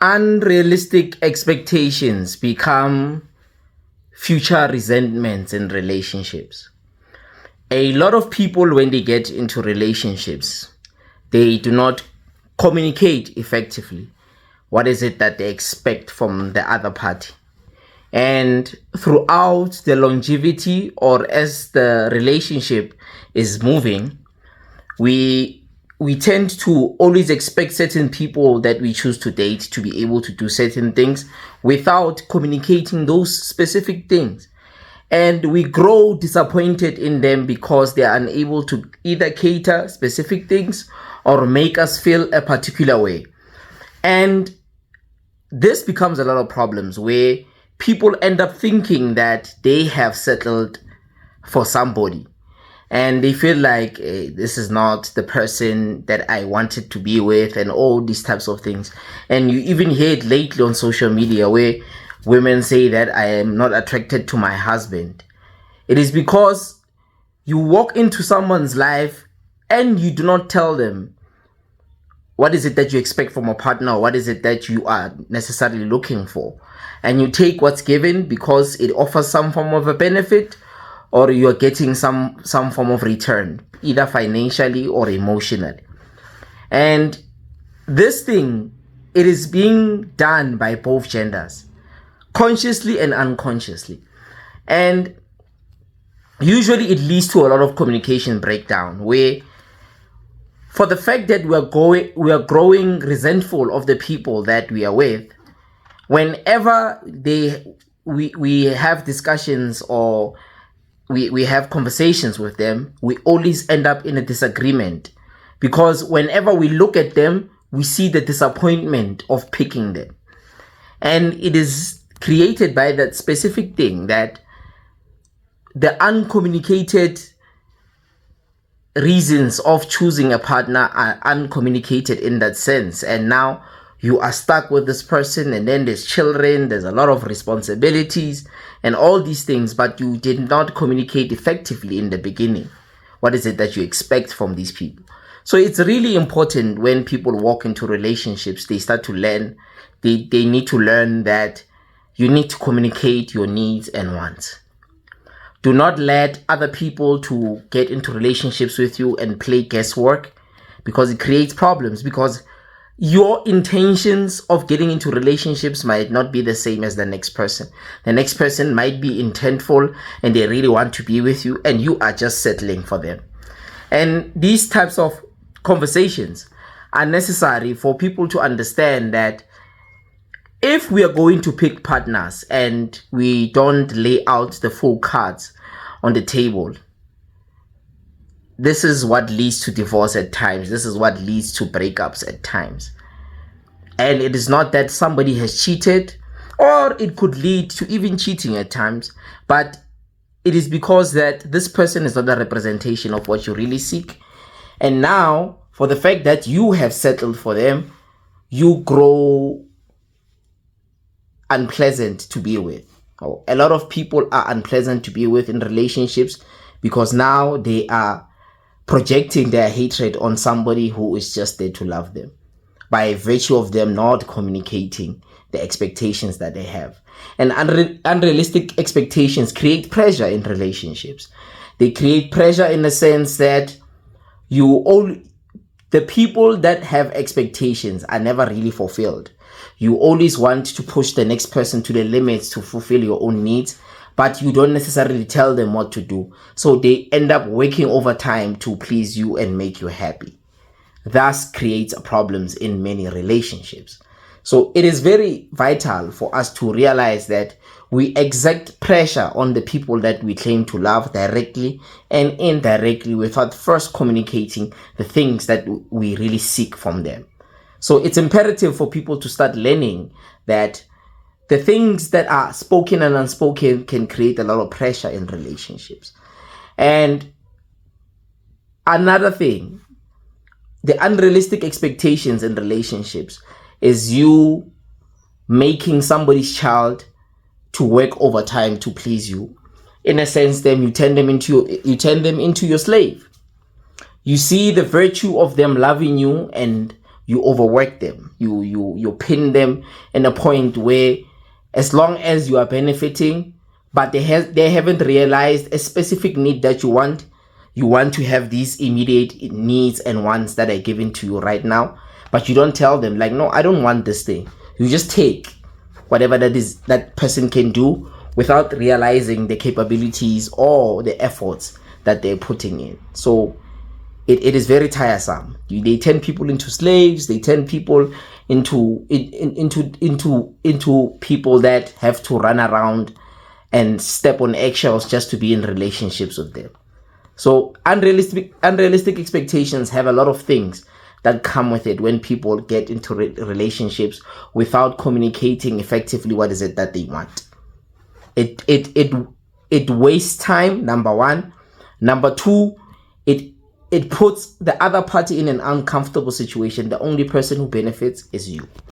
Unrealistic expectations become future resentments in relationships. A lot of people, when they get into relationships, they do not communicate effectively. What is it that they expect from the other party? And throughout the longevity, or as the relationship is moving, we tend to always expect certain people that we choose to date to be able to do certain things without communicating those specific things. And we grow disappointed in them because they are unable to either cater specific things or make us feel a particular way. And this becomes a lot of problems where people end up thinking that they have settled for somebody. And they feel like this is not the person that I wanted to be with, and all these types of things. And you even hear it lately on social media where women say that I am not attracted to my husband. It is because you walk into someone's life and you do not tell them what is it that you expect from a partner, or what is it that you are necessarily looking for. And you take what's given because it offers some form of a benefit, or you're getting some form of return, either financially or emotionally. And this thing, it is being done by both genders, consciously and unconsciously. And usually it leads to a lot of communication breakdown, where for the fact that we are growing resentful of the people that we are with, whenever we have discussions or we have conversations with them, we always end up in a disagreement, because whenever we look at them, we see the disappointment of picking them. And it is created by that specific thing, that the uncommunicated reasons of choosing a partner are uncommunicated in that sense. And now you are stuck with this person, and then there's children, there's a lot of responsibilities and all these things, but you did not communicate effectively in the beginning. What is it that you expect from these people? So it's really important when people walk into relationships, they start to learn, they need to learn that you need to communicate your needs and wants. Do not let other people to get into relationships with you and play guesswork, because it creates problems, because your intentions of getting into relationships might not be the same as the next person. The next person might be intentful and they really want to be with you, and you are just settling for them. And these types of conversations are necessary for people to understand that if we are going to pick partners and we don't lay out the full cards on the table, this is what leads to divorce at times. This is what leads to breakups at times. And it is not that somebody has cheated, or it could lead to even cheating at times, but it is because that this person is not a representation of what you really seek. And now, for the fact that you have settled for them, you grow unpleasant to be with. A lot of people are unpleasant to be with in relationships because now they are projecting their hatred on somebody who is just there to love them, by virtue of them not communicating the expectations that they have. And unrealistic expectations create pressure in relationships. They create pressure in the sense that the people that have expectations are never really fulfilled. You always want to push the next person to the limits to fulfill your own needs, but you don't necessarily tell them what to do. So they end up working overtime to please you and make you happy. Thus creates problems in many relationships. So it is very vital for us to realize that we exert pressure on the people that we claim to love directly and indirectly without first communicating the things that we really seek from them. So it's imperative for people to start learning that the things that are spoken and unspoken can create a lot of pressure in relationships. And another thing, the unrealistic expectations in relationships is you making somebody's child to work overtime to please you. In a sense, then you turn them into your slave. You see the virtue of them loving you and you overwork them, you pin them in a point where, as long as you are benefiting, but they haven't realized a specific need that you want to have these immediate needs and wants that are given to you right now, but you don't tell them, like, no, I don't want this thing. You just take whatever that person can do without realizing the capabilities or the efforts that they're putting in. So it is very tiresome. They turn people into slaves. They turn people into people that have to run around and step on eggshells just to be in relationships with them. So unrealistic expectations have a lot of things that come with it when people get into relationships without communicating effectively what is it that they want. It wastes time, number one. Number two, it puts the other party in an uncomfortable situation. The only person who benefits is you.